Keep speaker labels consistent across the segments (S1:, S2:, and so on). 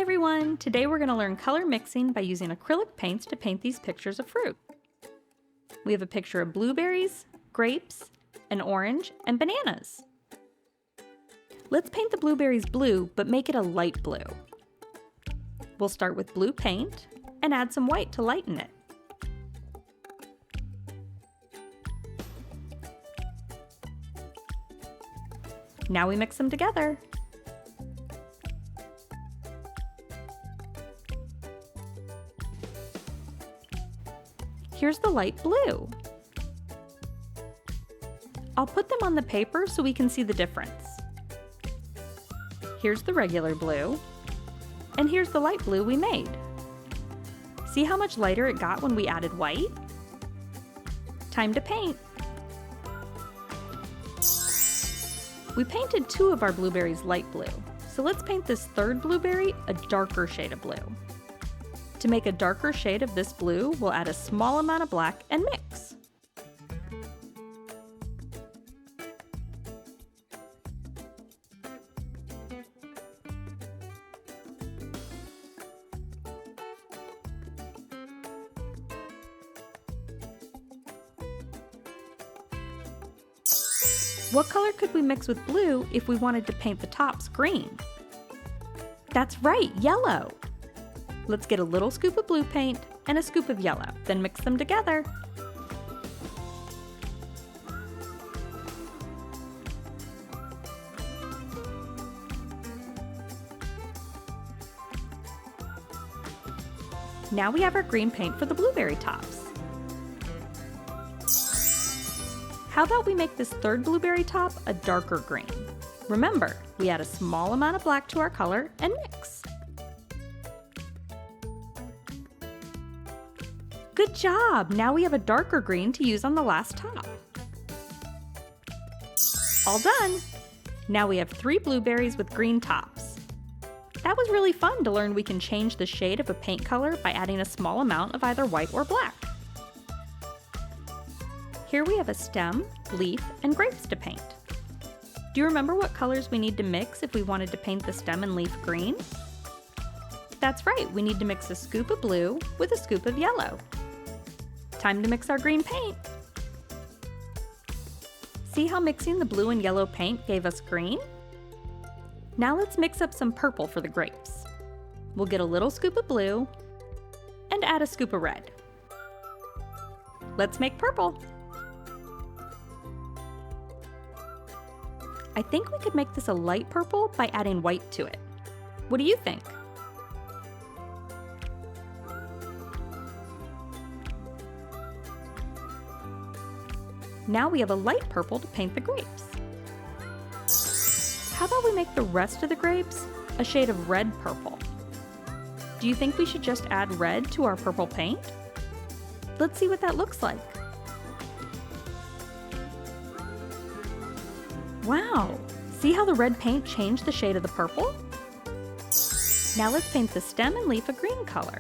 S1: everyone! Today we're going to learn color mixing by using acrylic paints to paint these pictures of fruit. We have a picture of blueberries, grapes, an orange, and bananas. Let's paint the blueberries blue, but make it a light blue. We'll start with blue paint and add some white to lighten it. Now we mix them together. Here's the light blue. I'll put them on the paper so we can see the difference. Here's the regular blue, and here's the light blue we made. See how much lighter it got when we added white? Time to paint. We painted 2 of our blueberries light blue, so let's paint this third blueberry a darker shade of blue. To make a darker shade of this blue, we'll add a small amount of black and mix. What color could we mix with blue if we wanted to paint the tops green? That's right, yellow! Let's get a little scoop of blue paint and a scoop of yellow, then mix them together. Now we have our green paint for the blueberry tops. How about we make this third blueberry top a darker green? Remember, we add a small amount of black to our color and mix. Good job! Now we have a darker green to use on the last top. All done! Now we have 3 blueberries with green tops. That was really fun to learn we can change the shade of a paint color by adding a small amount of either white or black. Here we have a stem, leaf, and grapes to paint. Do you remember what colors we need to mix if we wanted to paint the stem and leaf green? That's right, we need to mix a scoop of blue with a scoop of yellow. Time to mix our green paint. See how mixing the blue and yellow paint gave us green? Now let's mix up some purple for the grapes. We'll get a little scoop of blue and add a scoop of red. Let's make purple. I think we could make this a light purple by adding white to it. What do you think? Now we have a light purple to paint the grapes. How about we make the rest of the grapes a shade of red purple? Do you think we should just add red to our purple paint? Let's see what that looks like. Wow! See how the red paint changed the shade of the purple? Now let's paint the stem and leaf a green color.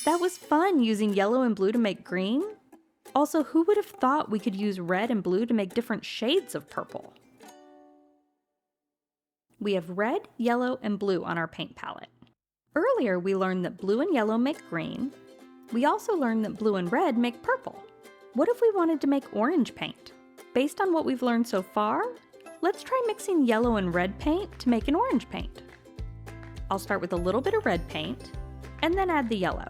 S1: That was fun using yellow and blue to make green. Also, who would have thought we could use red and blue to make different shades of purple? We have red, yellow, and blue on our paint palette. Earlier, we learned that blue and yellow make green. We also learned that blue and red make purple. What if we wanted to make orange paint? Based on what we've learned so far, let's try mixing yellow and red paint to make an orange paint. I'll start with a little bit of red paint, and then add the yellow.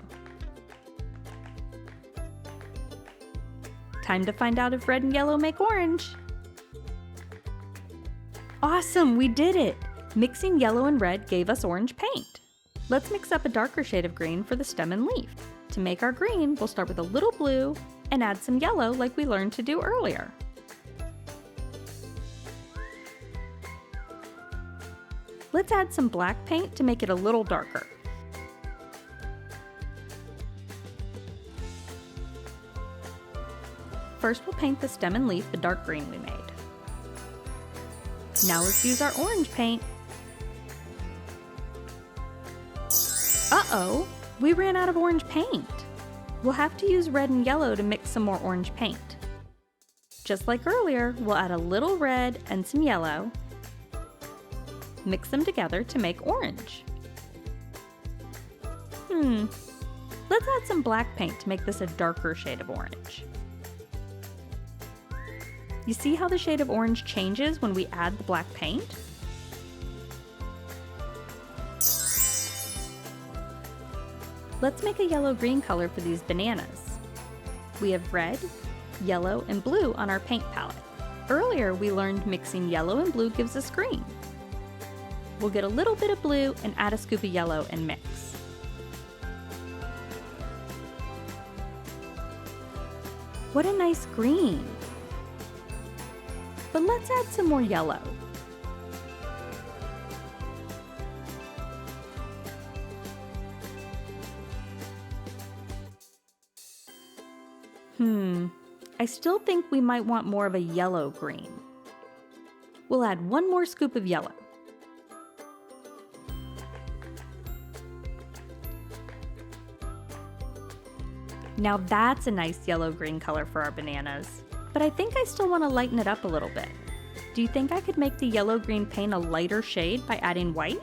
S1: Time to find out if red and yellow make orange. Awesome, we did it! Mixing yellow and red gave us orange paint. Let's mix up a darker shade of green for the stem and leaf. To make our green, we'll start with a little blue and add some yellow like we learned to do earlier. Let's add some black paint to make it a little darker. First, we'll paint the stem and leaf the dark green we made. Now let's use our orange paint. Uh-oh, we ran out of orange paint. We'll have to use red and yellow to mix some more orange paint. Just like earlier, we'll add a little red and some yellow. Mix them together to make orange. Let's add some black paint to make this a darker shade of orange. You see how the shade of orange changes when we add the black paint? Let's make a yellow-green color for these bananas. We have red, yellow, and blue on our paint palette. Earlier, we learned mixing yellow and blue gives us green. We'll get a little bit of blue and add a scoop of yellow and mix. What a nice green! But let's add some more yellow. I still think we might want more of a yellow-green. We'll add one more scoop of yellow. Now that's a nice yellow-green color for our bananas, but I think I still want to lighten it up a little bit. Do you think I could make the yellow-green paint a lighter shade by adding white?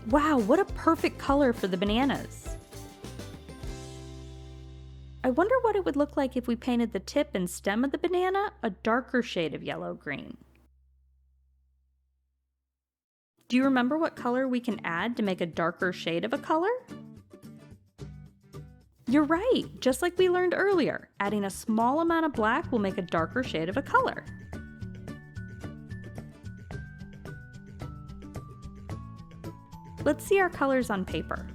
S1: Wow, what a perfect color for the bananas! I wonder what it would look like if we painted the tip and stem of the banana a darker shade of yellow-green. Do you remember what color we can add to make a darker shade of a color? You're right, just like we learned earlier, adding a small amount of black will make a darker shade of a color. Let's see our colors on paper.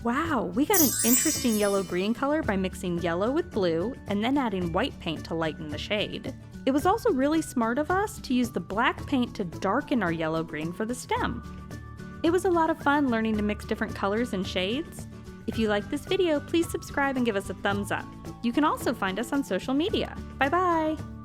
S1: Wow, we got an interesting yellow-green color by mixing yellow with blue and then adding white paint to lighten the shade. It was also really smart of us to use the black paint to darken our yellow-green for the stem. It was a lot of fun learning to mix different colors and shades. If you liked this video, please subscribe and give us a thumbs up. You can also find us on social media. Bye-bye!